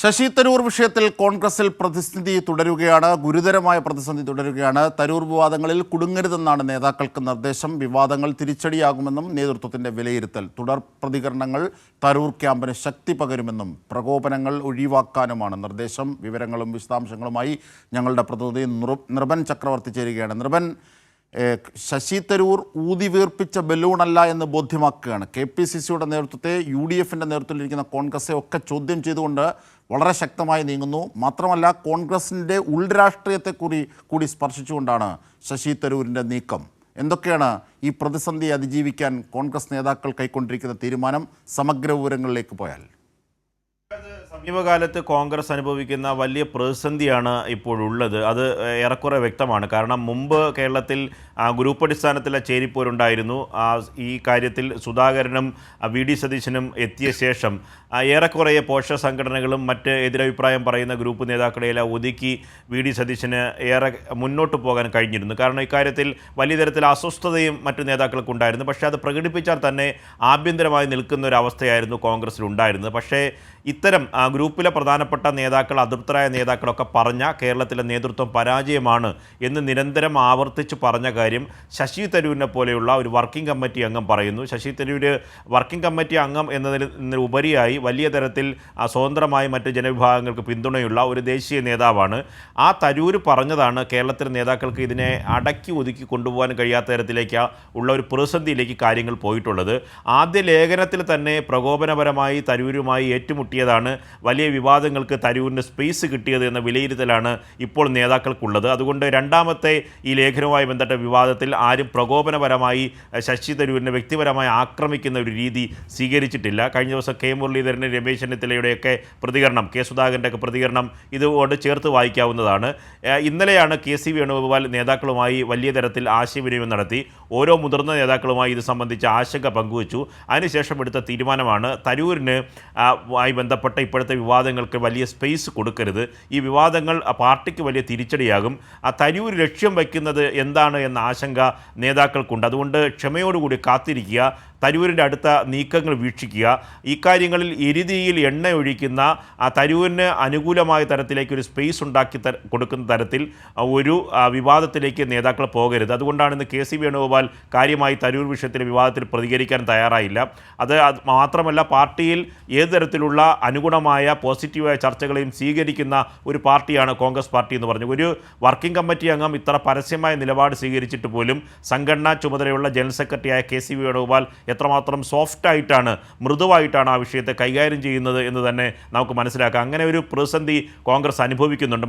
ശശി തരൂർ വിഷയത്തിൽ കോൺഗ്രസിൽ പ്രതിസന്ധി തുടരുകയാണ്. ഗുരുതരമായ പ്രതിസന്ധി തുടരുകയാണ്. തരൂർ വിവാദങ്ങളിൽ കുടുങ്ങരുതെന്നാണ് നേതാക്കൾക്ക് നിർദ്ദേശം. വിവാദങ്ങൾ തിരിച്ചടിയാകുമെന്നും നേതൃത്വത്തിന്റെ വിലയിരുത്തൽ. തുടർ പ്രതികരണങ്ങൾ തരൂർ ക്യാമ്പിന് ശക്തി പകരുമെന്നും പ്രകോപനങ്ങൾ ഒഴിവാക്കാനുമാണ് നിർദ്ദേശം. വിവരങ്ങളും വിശദാംശങ്ങളുമായി ഞങ്ങളുടെ പ്രതിനിധി നിർഭൻ ചക്രവർത്തി ചേരുകയാണ്. നിർഭൻ, ശശി തരൂർ ഊതി വീർപ്പിച്ച ബലൂണല്ല എന്ന് ബോധ്യമാക്കുകയാണ്. KPCCയുടെ നേതൃത്വത്തെ UDFിൻ്റെ നേതൃത്വത്തിലിരിക്കുന്ന കോൺഗ്രസെ ഒക്കെ ചോദ്യം ചെയ്തുകൊണ്ട് വളരെ ശക്തമായി നീങ്ങുന്നു. മാത്രമല്ല, കോൺഗ്രസിൻ്റെ ഉൾരാഷ്ട്രീയത്തെ കൂടി സ്പർശിച്ചുകൊണ്ടാണ് ശശി തരൂരിൻ്റെ നീക്കം. എന്തൊക്കെയാണ് ഈ പ്രതിസന്ധി അതിജീവിക്കാൻ കോൺഗ്രസ് നേതാക്കൾ കൈക്കൊണ്ടിരിക്കുന്ന തീരുമാനം? സമഗ്ര വിവരങ്ങളിലേക്ക് പോയാൽ. സമീപകാലത്ത് കോൺഗ്രസ് അനുഭവിക്കുന്ന വലിയ പ്രതിസന്ധിയാണ് ഇപ്പോഴുള്ളത്. അത് ഏറെക്കുറെ വ്യക്തമാണ്. കാരണം മുമ്പ് കേരളത്തിൽ ഗ്രൂപ്പ് അടിസ്ഥാനത്തിലെ ചേരിപ്പോരുണ്ടായിരുന്നു. ഈ കാര്യത്തിൽ സുധാകരനും VD സതീശനും എത്തിയ ശേഷം ഏറെക്കുറെ പോഷക സംഘടനകളും മറ്റ് എതിരഭിപ്രായം പറയുന്ന ഗ്രൂപ്പ് നേതാക്കളെയെല്ലാം ഒതുക്കി VD സതീശന് ഏറെ മുന്നോട്ട് പോകാൻ കഴിഞ്ഞിരുന്നു. കാരണം ഇക്കാര്യത്തിൽ വലിയ തരത്തിൽ അസ്വസ്ഥതയും മറ്റു നേതാക്കൾക്കുണ്ടായിരുന്നു. പക്ഷേ അത് പ്രകടിപ്പിച്ചാൽ തന്നെ ആഭ്യന്തരമായി നിൽക്കുന്ന ഒരു അവസ്ഥയായിരുന്നു കോൺഗ്രസിലുണ്ടായിരുന്നത്. പക്ഷേ ഇത്തരം ഗ്രൂപ്പിലെ പ്രധാനപ്പെട്ട നേതാക്കൾ, അതൃപ്തരായ നേതാക്കളൊക്കെ പറഞ്ഞ കേരളത്തിലെ നേതൃത്വം പരാജയമാണ് എന്ന് നിരന്തരം ആവർത്തിച്ച് പറഞ്ഞ കാര്യം ശശി തരൂരിനെ പോലെയുള്ള ഒരു വർക്കിംഗ് കമ്മിറ്റി അംഗം പറയുന്നു. ശശി തരൂർ വർക്കിംഗ് കമ്മിറ്റി അംഗം എന്നതിന് ഉപരിയായി വലിയ തരത്തിൽ സ്വതന്ത്രമായി മറ്റ് ജനവിഭാഗങ്ങൾക്ക് പിന്തുണയുള്ള ഒരു ദേശീയ നേതാവാണ്. ആ തരൂർ പറഞ്ഞതാണ് കേരളത്തിലെ നേതാക്കൾക്ക് ഇതിനെ അടക്കി ഒതുക്കി കൊണ്ടുപോകാൻ കഴിയാത്ത തരത്തിലേക്ക് ഉള്ള ഒരു പ്രതിസന്ധിയിലേക്ക് കാര്യങ്ങൾ പോയിട്ടുള്ളത്. ആദ്യ ലേഖനത്തിൽ തന്നെ പ്രകോപനപരമായി തരൂരുമായി ഏറ്റുമുട്ടിയതാണ് വലിയ വിവാദങ്ങൾക്ക് തരൂരിന് സ്പേസ് കിട്ടിയത് എന്ന വിലയിരുത്തലാണ് ഇപ്പോൾ നേതാക്കൾക്കുള്ളത്. അതുകൊണ്ട് രണ്ടാമത്തെ ഈ ലേഖനവുമായി ബന്ധപ്പെട്ട വിവാദത്തിൽ ആരും പ്രകോപനപരമായി ശശി തരൂരിനെ വ്യക്തിപരമായി ആക്രമിക്കുന്ന ഒരു രീതി സ്വീകരിച്ചിട്ടില്ല. കഴിഞ്ഞ ദിവസം K മുരളീധരൻ, രമേശ് ചെന്നിത്തലയുടെയൊക്കെ പ്രതികരണം, K സുധാകരൻ്റെ ഒക്കെ പ്രതികരണം ഇതുകൊണ്ട് ചേർത്ത് വായിക്കാവുന്നതാണ്. ഇന്നലെയാണ് KC വേണുഗോപാൽ നേതാക്കളുമായി വലിയ തരത്തിൽ ആശയവിനിമയം നടത്തി. ഓരോ മുതിർന്ന നേതാക്കളുമായി ഇത് സംബന്ധിച്ച് ആശങ്ക പങ്കുവച്ചു. അതിനുശേഷം എടുത്ത തീരുമാനമാണ് തരൂരിന് ആയി ബന്ധപ്പെട്ട ഇപ്പോഴത്തെ വിവാദങ്ങൾക്ക് വലിയ സ്പേസ് കൊടുക്കരുത്. ഈ വിവാദങ്ങൾ പാർട്ടിക്ക് വലിയ തിരിച്ചടിയാകും. തരൂർ ലക്ഷ്യം വയ്ക്കുന്നത് എന്താണ് എന്ന ആശങ്ക നേതാക്കൾക്കുണ്ട്. അതുകൊണ്ട് ക്ഷമയോടുകൂടി കാത്തിരിക്കുക, തരൂരിൻ്റെ അടുത്ത നീക്കങ്ങൾ വീക്ഷിക്കുക. ഇക്കാര്യങ്ങളിൽ എരുതിയിൽ എണ്ണ ഒഴിക്കുന്ന തരൂരിന് അനുകൂലമായ തരത്തിലേക്ക് ഒരു സ്പേസ് ഉണ്ടാക്കി കൊടുക്കുന്ന തരത്തിൽ ഒരു വിവാദത്തിലേക്ക് നേതാക്കൾ പോകരുത്. അതുകൊണ്ടാണ് ഇന്ന് KC വേണുഗോപാൽ കാര്യമായി തരൂർ വിഷയത്തിലെ വിവാദത്തിൽ പ്രതികരിക്കാൻ തയ്യാറായില്ല. അത് മാത്രമല്ല, പാർട്ടിയിൽ ഏത് തരത്തിലുള്ള അനുഗുണമായ പോസിറ്റീവായ ചർച്ചകളെയും സ്വീകരിക്കുന്ന ഒരു പാർട്ടിയാണ് കോൺഗ്രസ് പാർട്ടി എന്ന് പറഞ്ഞു. ഒരു വർക്കിംഗ് കമ്മിറ്റി അംഗം ഇത്ര പരസ്യമായ നിലപാട് സ്വീകരിച്ചിട്ട് പോലും സംഘടനാ ചുമതലയുള്ള ജനറൽ സെക്രട്ടറിയായ KC വേണുഗോപാൽ എത്രമാത്രം സോഫ്റ്റായിട്ടാണ്, മൃദുവായിട്ടാണ് ആ വിഷയത്തെ കൈകാര്യം ചെയ്യുന്നത് എന്ന് തന്നെ നമുക്ക് മനസ്സിലാക്കാം. അങ്ങനെ ഒരു പ്രതിസന്ധി കോൺഗ്രസ് അനുഭവിക്കുന്നുണ്ട്.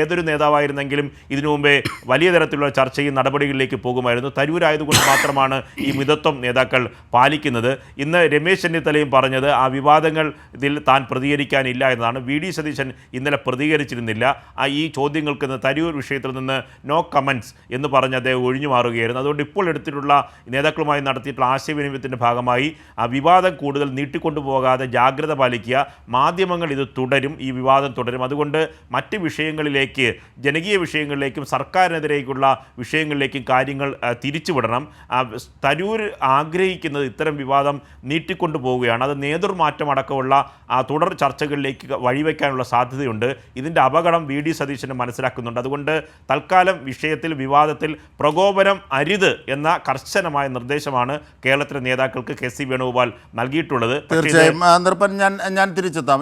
ഏതൊരു നേതാവായിരുന്നെങ്കിലും ഇതിനു മുമ്പേ വലിയ തരത്തിലുള്ള ചർച്ചയും നടപടികളിലേക്ക് പോകുമായിരുന്നു. തരൂരായതുകൊണ്ട് മാത്രമാണ് ഈ മിതത്വം നേതാക്കൾ പാലിക്കുന്നത്. ഇന്ന് രമേശ് ചെന്നിത്തലയും പറഞ്ഞത് ആ വിവാദങ്ങൾ ഇതിൽ താൻ പ്രതികരിക്കാനില്ല എന്നതാണ്. VD സതീശൻ ഇന്നലെ പ്രതികരിച്ചിരുന്നില്ല. ഈ ചോദ്യങ്ങൾക്ക് തരൂർ വിഷയത്തിൽ നിന്ന് നോ കമൻറ്റ്സ് എന്ന് പറഞ്ഞ് അദ്ദേഹം ഒഴിഞ്ഞു മാറുകയായിരുന്നു. അതുകൊണ്ട് ഇപ്പോൾ എടുത്തിട്ടുള്ള നേതാക്കളുമായി നടത്തിയിട്ടുള്ള ആശയവിനിമയത്തിൻ്റെ ഭാഗമായി ആ വിവാദം കൂടുതൽ നീട്ടിക്കൊണ്ടുപോകാതെ ജാഗ്രത പാലിക്കുക. മാധ്യമങ്ങൾ ഇത് തുടരും, ഈ വിവാദം തുടരും. അതുകൊണ്ട് മറ്റ് വിഷയങ്ങളിലേക്ക്, ജനകീയ വിഷയങ്ങളിലേക്കും സർക്കാരിനെതിരേക്കുള്ള വിഷയങ്ങളിലേക്കും കാര്യങ്ങൾ തിരിച്ചുവിടണം. തരൂർ ആഗ്രഹിക്കുന്നത് ഇത്തരം വിവാദം നീട്ടിക്കൊണ്ടു പോവുകയാണ്. അത് നേതൃമാറ്റം അടക്കമുള്ള തുടർ ചർച്ചകളിലേക്ക് വഴിവെക്കാനുള്ള സാധ്യതയുണ്ട്. ഇതിൻ്റെ അപകടം VD സതീശന് മനസ്സിലാക്കുന്നുണ്ട്. അതുകൊണ്ട് തൽക്കാലം വിഷയത്തിൽ, വിവാദത്തിൽ പ്രകോപനം അരുത് എന്ന കർശനമായ നിർദ്ദേശമാണ് കേരളത്തിലെ നേതാക്കൾക്ക് KC വേണുഗോപാൽ നൽകിയിട്ടുള്ളത്. തീർച്ചയായും നിർഭൻ, ഞാൻ തിരിച്ചെത്താം.